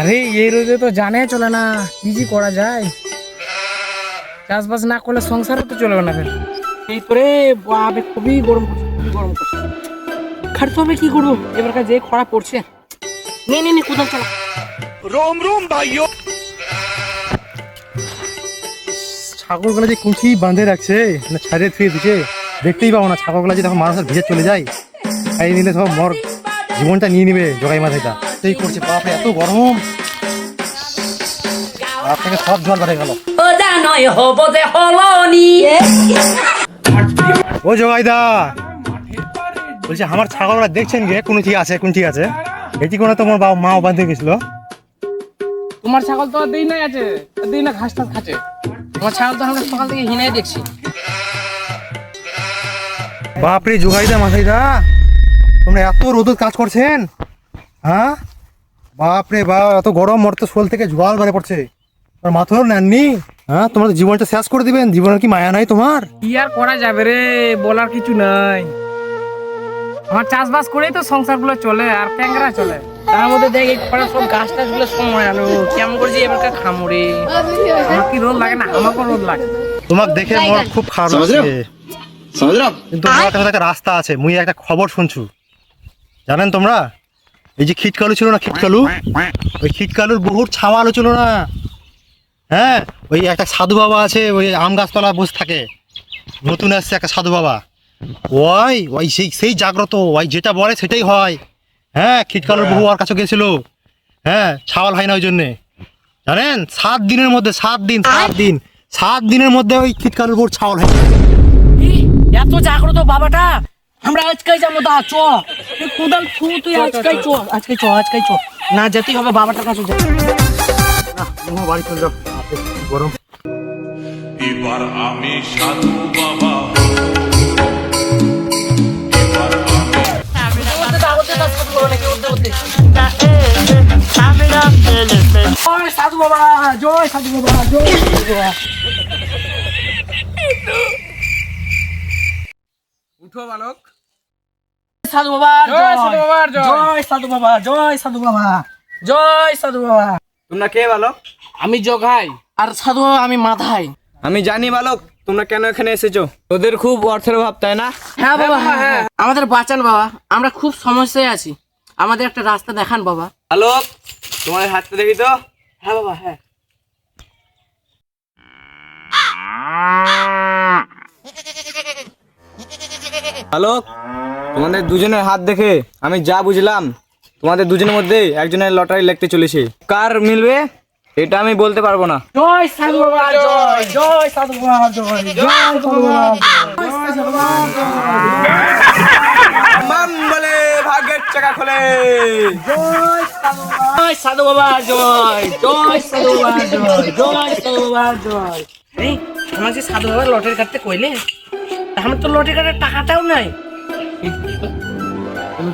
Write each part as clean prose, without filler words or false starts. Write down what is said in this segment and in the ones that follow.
আরে এই রোদে তো জানে চলে না, কি জি করা যায়। চাষবাস না করলে সংসারও তো চলবে না। ফের এই করে বাপে খুবই গরম করছে, খুবই গরম করছে। খাটতে হবে, কি করবো এবারকার যে খরা পড়ছে। নে নে নে কোথাও চলো। रोम रोम भाइयों। ছাগলগুলো যে কুচি বাঁধে রাখছে না ছাড়িয়ে থুয়ে দিচ্ছে, দেখতেই পাবো না। ছাগলগুলো যদি এখন মানুষের ভিজে চলে যায়, খাইয়ে নিলে সব মর জীবনটা নিয়ে নিবে জগাই মাথাটা। সেই করছে বাপরে, এত গরম আপনাকে সব জল বেড়ে গেল। ও জগাইদা বলছে আমার ছাগলরা দেখছেন গে কোন ঠিক আছে, কোন ঠিক আছে। এটি কোনো তোমার বাবা মাও বাঁধতে গেছিল। তোমার ছাগল তো দিই না আছে, দিই না ঘাস টাস খাচ্ছে। তোমার ছাগল তো আমরা সকাল থেকে হিনাই দেখছি। বাপরে জোগাইদা মাথাইদা, তোমরা এত রোদ কাজ করছেন? হ্যাঁ বাপরে বাপ, এত গরম মর তো শোল থেকে জল বেড়ে পড়ছে। আর মাথাও নেননি? হ্যাঁ তোমার জীবনটা শেষ করে দিবেন? জীবনের কি মায়া নাই তোমার? কি আর করা যাবে রে, বলার কিছু নাই। আমার চাষবাস করেই তো সংসার গুলো চলে, আর ট্যাংরা চলে। তার মধ্যে দেখ এই খরা সব গাছ টাছ গুলো সময় আলো কেমন করছি এবারকার খামুরে। আমার কি রোদ লাগে না? আমাকেও রোদ লাগে। তোমাকে দেখে মোর খুব খারাপ লাগছে, কিন্তু আমার কাছে একটা রাস্তা আছে। মুই একটা খবর শুনছু, জানেন তোমরা? এই যে খিটকালু ছিল না, খিটকালু, ওই খিটকালুর বহুত ছাওয়া আলো ছিল না। হ্যাঁ ওই একটা সাধু বাবা আছে, ওই আম গাছতলা বসে থাকে। নতুন আসছে একটা সাধু বাবা, ওই ওই সেই সেই জাগ্রত, ওই যেটা বলে সেটাই হয়। হ্যাঁ খিটকালুর বহু আর কাছে গেছিল। হ্যাঁ ছাওয়াল হয় না ওই জন্যে, জানেন? 7 দিনের মধ্যে, 7 দিনের মধ্যে ওই খিটকালুর বহু ছাওয়াল হয়। এত জাগ্রত বাবাটা, আমরা আজকাই যাবো। দা চ কোদাল থু, তুই আজকাই চ, আজকাই চ। না যেতেই হবে বাবাটার কাছে। বাড়ি চলে যাও, গরম। এবার আমি সাধু বাবা, এবার আমি জয় সাধু বাবা, জয় সাধু বাবা, জয় সাধু বাবা। উঠো বালক। সাধু বাবা, জয় সাধু বাবা, জয় সাধু বাবা, জয় সাধু বাবা, জয় সাধু বাবা। তোমরা কে বালক? আমি জগাই, আর সাধু বাবা আমি মাথাই। আমি জানি বালক, তোমরা কেন এখানে এসেছো। তোদের খুব অর্থের অভাব, তাই না? হ্যাঁ বাবা, হ্যাঁ। আমাদের বাঁচান বাবা, আমরা খুব সমস্যায় আছি। আমাদের একটা রাস্তা দেখান বাবা। বালক তোমাদের হাতটা দেখি তো। হ্যাঁ বাবা, হ্যাঁ। বালক তোমাদের দুজনের হাত দেখে আমি যা বুঝলাম, তোমাদের দুজনের মধ্যে একজনের লটারি লিখতে চলেছে। কার মিলবে এটা আমি বলতে পারবো না। জয় সাধু বাবা, জয়, জয় সাধু বাবা, জয়, জয় সাধু বাবা, জয় সাধু বাবা, মান বলে ভাগ্যের চাকা খোলে। জয় সাধু বাবা, জয়, জয় সাধু বাবা, জয়, জয় সাধু বাবা, জয়। এই আমার যে সাধু বাবা লটারি কাটতে কইলে, আমার তো লটারি কাটার টাকাটাও নাই।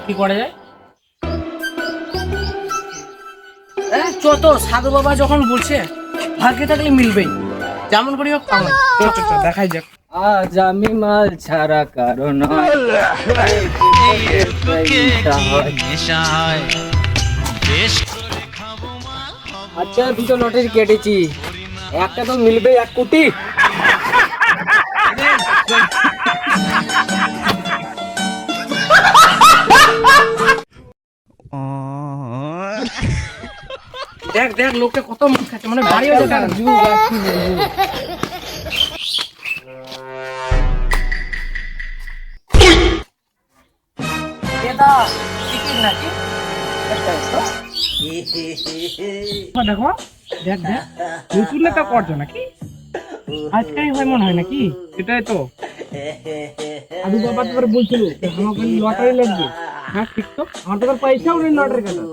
কি করা যায়? চত সাধু বাবা যখন বলছে ভাগ্যে থাকলে মিলবেই, যেমন করি হোক পাবো। দেখাই যাক। আজ আমি মাল ছাড়া কারণ আচ্ছা দুটো লটারি কেটেছি, একটা তো মিলবে 1 কোটি। দেখ দেখ লোকটা কত মুখ খাচ্ছে, মানে বাড়ি হয়ে যাবে। দেখো দেখ দেখ নতুন নেতা করছো নাকি? আজকাই হয় মনে হয় নাকি? সেটাই তো আদু বাবা তো বলছিল আমাকে লটারি লাগবে। হ্যাঁ ঠিক তো, আমার তো পয়সাও নেই লটারি কাটা।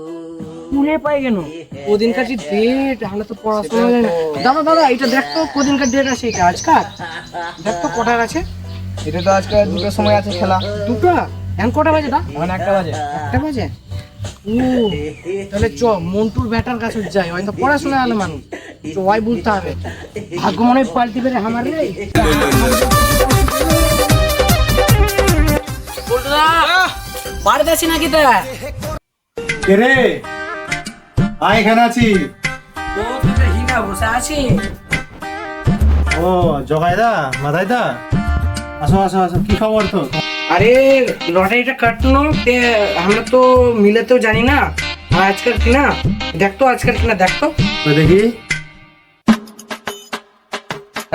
পুনে পাই কেন? কদিনকার যে ডেট, আমরা তো পড়াশোনা জানি না। দাদা দাদা এটা দেখ তো কদিনকার ডেট আছে, এটা আজকাল দেখ তো কটার আছে। এটা তো আজকে 2টার সময় আছে খেলা। 2টা? এখন কটা বাজে দা? এখন 1টা বাজে। 1টা বাজে? ও তাহলে চ মন্টুর ব্যাটার কাছে যাই, হয়তো পড়াশোনা আলো মানুষ। ওই বলতে হবে ভাগ্য মনে হয় পাল্টি বেড়ে আমার রে। বাড়িতে আছি নাকি? তা কে রে? এখানে আছি। ও তুই তো হিনা বসে আছি। ও জগাইদা, মাদাইদা, আসো আসো আসো, কি খবর তো? আরে লটারিটা কাটনো তে আমরা তো মিলে তো জানি না আর আজকাল কিনা দেখ তো আজকাল কিনা দেখ তো ওই দেখি।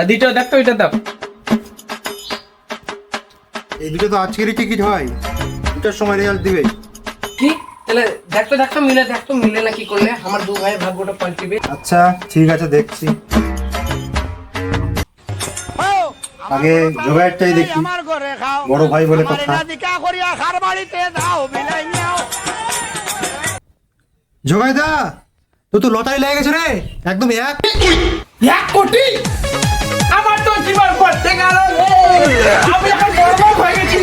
দিটো দেখ তো এটা দাও। এই দুটো তো আজকেরই টিকিট হয়, দুটোর সময় রেজাল্ট দিবে। কি তাহলে দেখ তো মিলে না কি করলে আমার দু ভাইয়ের ভাগ্যটা পাল্টিবে। আচ্ছা ঠিক আছে, দেখছি। আগে জগাইটাই দেখি, বড় ভাই বলে কথা। জগাইদা, তো লটারি লেগে গেছে রে, একদম 1 কোটি আমার তো জীবন পড়তে গেল রে। আমি এখন বড় হয়ে গেছি,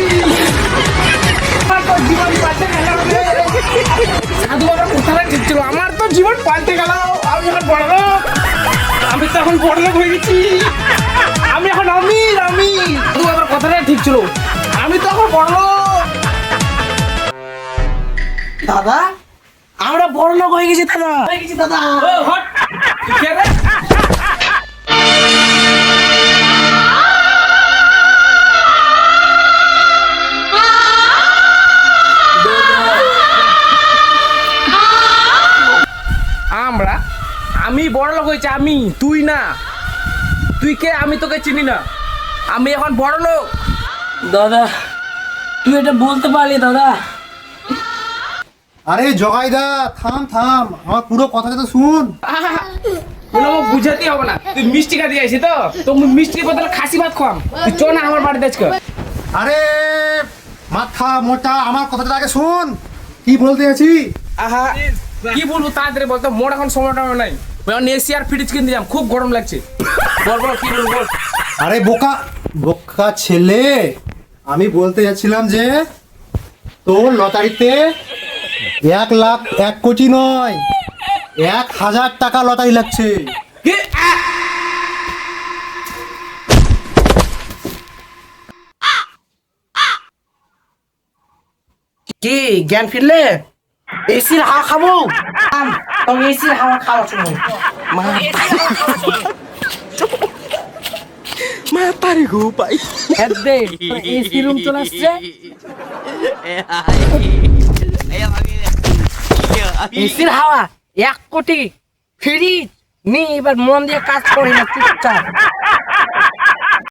আমার তো জীবন পাল্টে গেল রে। সাধু বাবা কোথায় ঠিক ছিল, আমার তো জীবন পাল্টে গেল। আমি এখন বড় লোক, আমি তো এখন বড় লোক হয়ে গেছি। আমি এখন আমির। সাধু বাবার কথাটা ঠিক ছিল, আমি তো এখন বড় লোক। দাদা আমরা বড় লোক হয়ে গেছি দাদা। ও হট কে রে? আমি বড় লোক হয়েছে, আমি, তুই না। তুই কে? আমি তোকে চিনি না। আমি এখন বড় লোক। দাদা তুই এটা বলতে পারলি দাদা? আরে জগাইদা, থাম থাম, আমার পুরো কথাটা তো শুন। কোনো বুঝাতেই হবে না, তুই মিষ্টি খা দিয়ে আইসি তো মিষ্টির বদলে খাসি ভাত খাওয়াম। তুই চো না আমার বাড়িতে আজকে। আরে মাথা মোটা, আমার কথাটা আগে শুন, কি বলতে আছি। আহা কি বলবো তাড়াতাড়ি বলতো, মোর এখন সময়টা নাই। এসি আর ফ্রিজ কিনতে যাম, খুব গরম লাগছে। বল কি বলবো বল। আরে বোকা বোকা ছেলে, আমি বলতে যাচ্ছিলাম যে তোর লটারিতে 1 লাখ 1 কোটি নয়, 1000 টাকা লটারি লাগছে। কি? কি জ্ঞান ফিরলে? এসির হাওয়া খাবো, তবে এসির হাওয়া খাওয়া শুনো। মাতারি গো পাই দে এসি রুম চলে আসছে। এসির হাওয়া 1 কোটি ফ্রিজ নি, এবার মন দিয়ে কাজ করি না চুপচাপ।